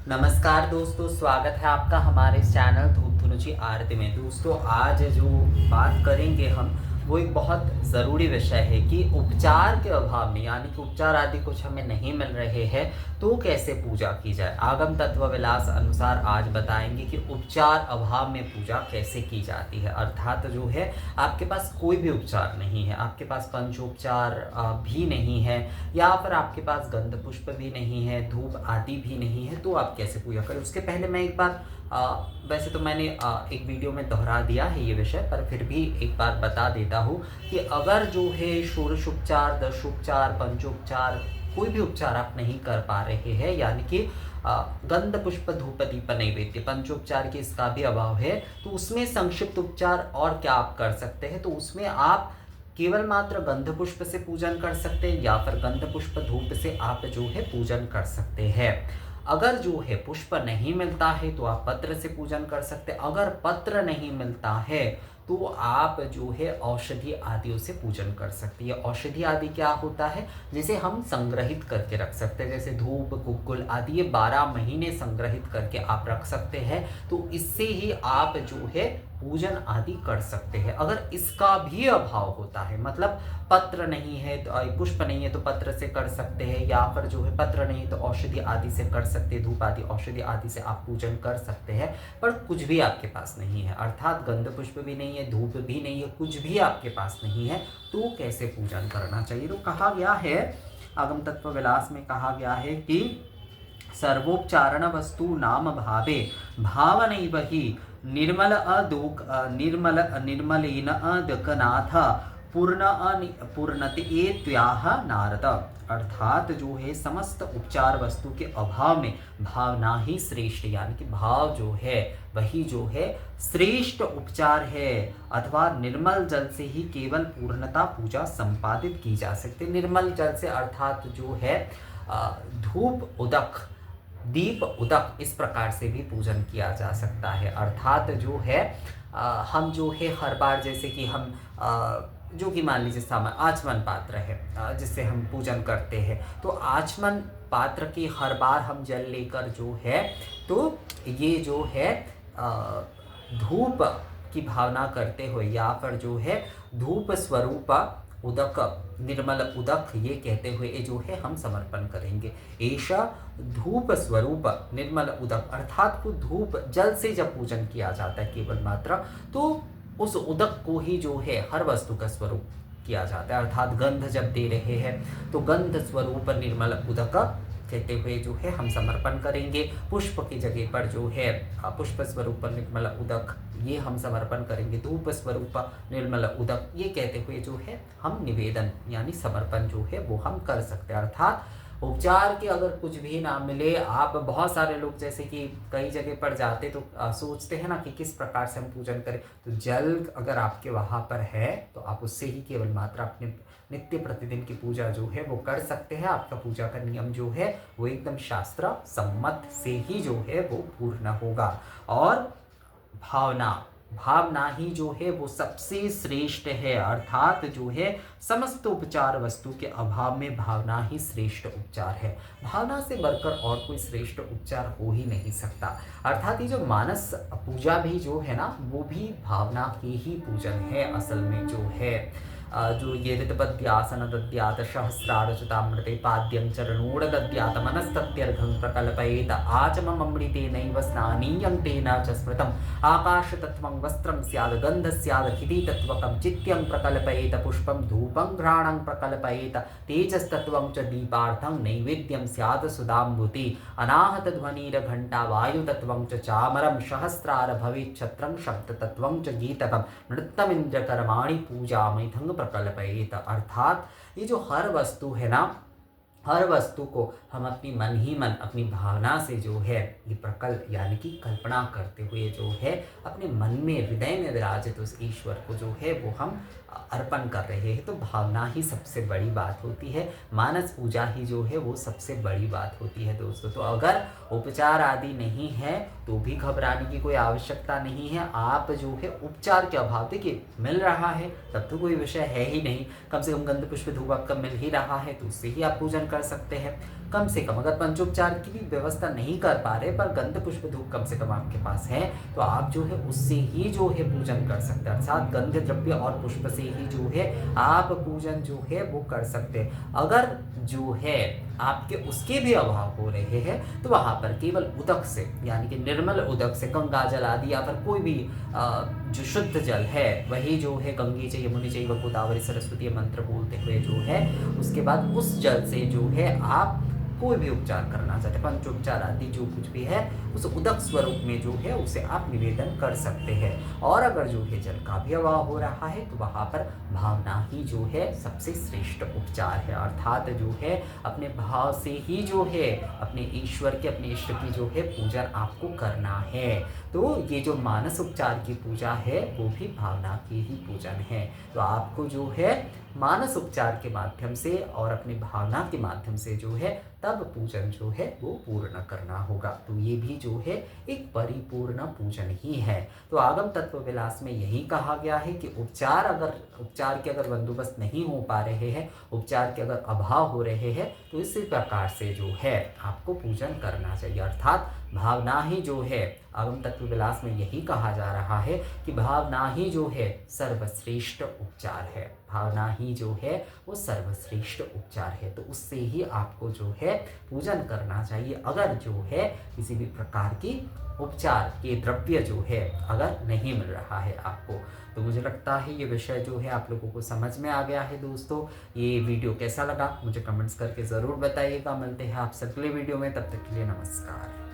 नमस्कार दोस्तों, स्वागत है आपका हमारे इस चैनल धूप धुनुची आरती में। दोस्तों, आज जो बात करेंगे हम वो एक बहुत ज़रूरी विषय है कि उपचार के अभाव में, यानी कि उपचार आदि कुछ हमें नहीं मिल रहे हैं तो कैसे पूजा की जाए। आगम तत्व विलास अनुसार आज बताएंगे कि उपचार अभाव में पूजा कैसे की जाती है। अर्थात जो है आपके पास कोई भी उपचार नहीं है, आपके पास पंचोपचार भी नहीं है, या फिर आपके पास गंध पुष्प भी नहीं है, धूप आदि भी नहीं है, तो आप कैसे पूजा करें। उसके पहले मैं एक बार वैसे तो मैंने एक वीडियो में दोहरा दिया है ये विषय, पर फिर भी एक बार बता देता हूँ कि अगर जो है षोडशोपचार, दशोपचार, पंचोपचार कोई भी उपचार आप नहीं कर पा रहे हैं, यानी कि गंध पुष्प धूप दीप नैवेद्य पंचोपचार के इसका भी अभाव है, तो उसमें संक्षिप्त उपचार और क्या आप कर सकते हैं। तो उसमें आप केवल मात्र गंध पुष्प से पूजन कर सकते हैं, या फिर गंध पुष्प धूप से आप जो है पूजन कर सकते हैं। अगर जो है पुष्प नहीं मिलता है तो आप पत्र से पूजन कर सकते हैं। अगर पत्र नहीं मिलता है तो आप जो है औषधि आदियों से पूजन कर सकते हैं। औषधि आदि क्या होता है, जिसे हम संग्रहित करके रख सकते हैं, जैसे धूप, गुग्गुल आदि ये 12 महीने संग्रहित करके आप रख सकते हैं। तो इससे ही आप जो है पूजन आदि कर सकते हैं। अगर इसका भी अभाव होता है, मतलब पत्र नहीं है तो पुष्प नहीं है तो पत्र से कर सकते हैं, या फिर जो है पत्र नहीं तो औषधि आदि से कर सकते हैं, धूप आदि औषधि आदि से आप पूजन कर सकते हैं। पर कुछ भी आपके पास नहीं है, अर्थात गंध पुष्प भी नहीं है, धूप भी नहीं है, कुछ भी आपके पास नहीं है, तो कैसे पूजन करना चाहिए। तो कहा गया है, आगम तत्व विलास में कहा गया है कि सर्वोपचारण वस्तु नाम भावे भावनैव ही निर्मल अदोक निर्मलेन अदकनाथ पूर्णति त्व्याह नारद। अर्थात जो है समस्त उपचार वस्तु के अभाव में भावना ही श्रेष्ठ, यानी कि भाव जो है वही जो है श्रेष्ठ उपचार है, अथवा निर्मल जल से ही केवल पूर्णता पूजा संपादित की जा सकती है। निर्मल जल से अर्थात जो है धूप उदक, दीप उदक, इस प्रकार से भी पूजन किया जा सकता है। अर्थात जो है हम जो है हर बार, जैसे कि हम जो कि मान लीजिए सामान आचमन पात्र है जिससे हम पूजन करते हैं, तो आचमन पात्र की हर बार हम जल लेकर जो है, तो ये जो है धूप की भावना करते हुए, या फिर जो है धूप स्वरूप उदक, निर्मल उदक ये कहते हुए ये जो है हम समर्पण करेंगे। ऐसा धूप स्वरूप निर्मल उदक, अर्थात वो धूप जल से जब पूजन किया जाता है केवल मात्र, तो उस उदक को ही जो है हर वस्तु का स्वरूप किया जाता है। अर्थात गंध जब दे रहे हैं तो गंध स्वरूप निर्मल उदक कहते हुए जो है हम समर्पण करेंगे। पुष्प की जगह पर जो है पुष्प स्वरूप निर्मल उदक ये हम समर्पण करेंगे। धूप स्वरूप निर्मल उदक ये कहते हुए जो है हम निवेदन यानी समर्पण जो है वो हम कर सकते हैं। अर्थात उपचार के अगर कुछ भी ना मिले, आप बहुत सारे लोग जैसे कि कई जगह पर जाते तो सोचते हैं ना कि किस प्रकार से हम पूजन करें, तो जल अगर आपके वहाँ पर है तो आप उससे ही केवल मात्र अपने नित्य प्रतिदिन की पूजा जो है वो कर सकते हैं। आपका पूजा का नियम जो है वो एकदम शास्त्र सम्मत से ही जो है वो पूर्ण होगा। और भावना ही जो है वो सबसे श्रेष्ठ है। अर्थात जो है समस्त उपचार वस्तु के अभाव में भावना ही श्रेष्ठ उपचार है। भावना से बढ़कर और कोई श्रेष्ठ उपचार हो ही नहीं सकता। अर्थात ये जो मानस पूजा भी जो है ना, वो भी भावना की ही पूजन है असल में जो है। जो ये ऋतपद्यासन दद्यात सहस्रारचतामृते पाद्यं चरणोड दद्यात मनस्तत्यर्घं प्रकल्पयेत आचमममृतेनैव स्नानीयं तेन च स्मृतम् आकाशतत्त्वं वस्त्रं स्यात् गन्धः स्यात् क्षितितत्त्वकं चित्यं प्रकल्पयेत पुष्पं धूपं घ्राणं प्रकल्पयेत तेजस्तत्त्वं च दीपार्थं नैवेद्यं स्यात् सुधाम्बुति अनाहतध्वनिर्घण्टा वायुतत्त्वं च चामरं सहस्रार भवेत् छत्रं शब्दतत्त्वं च गीतकं नृत्यमिन्द्रकर्माणि पूजामैथं प्रकल्पयेत। अर्थात ये जो हर वस्तु है ना, हर वस्तु को हम अपनी मन ही मन अपनी भावना से जो है ये प्रकल्प यानी कि कल्पना करते हुए जो है अपने मन में हृदय में विराजित उस ईश्वर को जो है वो हम अर्पण कर रहे हैं। तो भावना ही सबसे बड़ी बात होती है, मानस पूजा ही जो है वो सबसे बड़ी बात होती है दोस्तों। तो अगर उपचार आदि नहीं है तो भी घबराने की कोई आवश्यकता नहीं है। आप जो है उपचार के अभाव, देखिए मिल रहा है तब तो कोई विषय है ही नहीं, कम से कम गंध पुष्प धूप आपका मिल ही रहा है तो उससे ही आप पूजन कर सकते हैं। कम से कम अगर पंचोपचार की भी व्यवस्था नहीं कर पा रहे पर गंध पुष्प धूप कम से कम आपके पास है तो आप जो है उससे ही जो है पूजन कर सकते हैं। अर्थात गंध द्रव्य और पुष्प से ही जो है आप पूजन जो है वो कर सकते हैं। अगर जो है आपके उसके भी अभाव हो रहे हैं तो वहाँ पर केवल उदक से यानी कि निर्मल उदक से गंगा जल आदि या फिर कोई भी जो शुद्ध जल है वही जो है गंगे च यमुने चैव गोदावरी सरस्वती मंत्र बोलते हुए जो है उसके बाद उस जल से जो है आप कोई भी उपचार करना चाहते हैं, पंचोपचार आदि जो कुछ भी है उस उदक स्वरूप में जो है उसे आप निवेदन कर सकते हैं। और अगर जो है जल का भी अभाव हो रहा है तो वहाँ पर भावना ही जो है सबसे श्रेष्ठ उपचार है। अर्थात जो है अपने भाव से ही जो है अपने ईश्वर के अपने इष्ट की जो है पूजन आपको करना है। तो ये जो मानस उपचार की पूजा है वो भी भावना की ही पूजन है। तो आपको जो है मानस उपचार के माध्यम से और अपनी भावना के माध्यम से जो है तब पूजन जो है वो पूर्ण करना होगा। तो ये भी जो है एक परिपूर्ण पूजन ही है। तो आगम तत्व विलास में यही कहा गया है कि उपचार के अगर बंदोबस्त नहीं हो पा रहे हैं, उपचार के अगर अभाव हो रहे हैं तो इसी प्रकार से जो है आपको पूजन करना चाहिए। अर्थात भावना ही जो है आगम तत्व विलास में यही कहा जा रहा है कि भावना ही जो है सर्वश्रेष्ठ उपचार है। भावना ही जो है वो सर्वश्रेष्ठ उपचार है। तो उससे ही आपको जो है पूजन करना चाहिए अगर जो है किसी भी प्रकार की उपचार के द्रव्य जो है अगर नहीं मिल रहा है आपको। तो मुझे लगता है ये विषय जो है आप लोगों को समझ में आ गया है। दोस्तों ये वीडियो कैसा लगा मुझे कमेंट्स करके ज़रूर बताइएगा। मिलते हैं आपसे अगले वीडियो में, तब तक के लिए नमस्कार।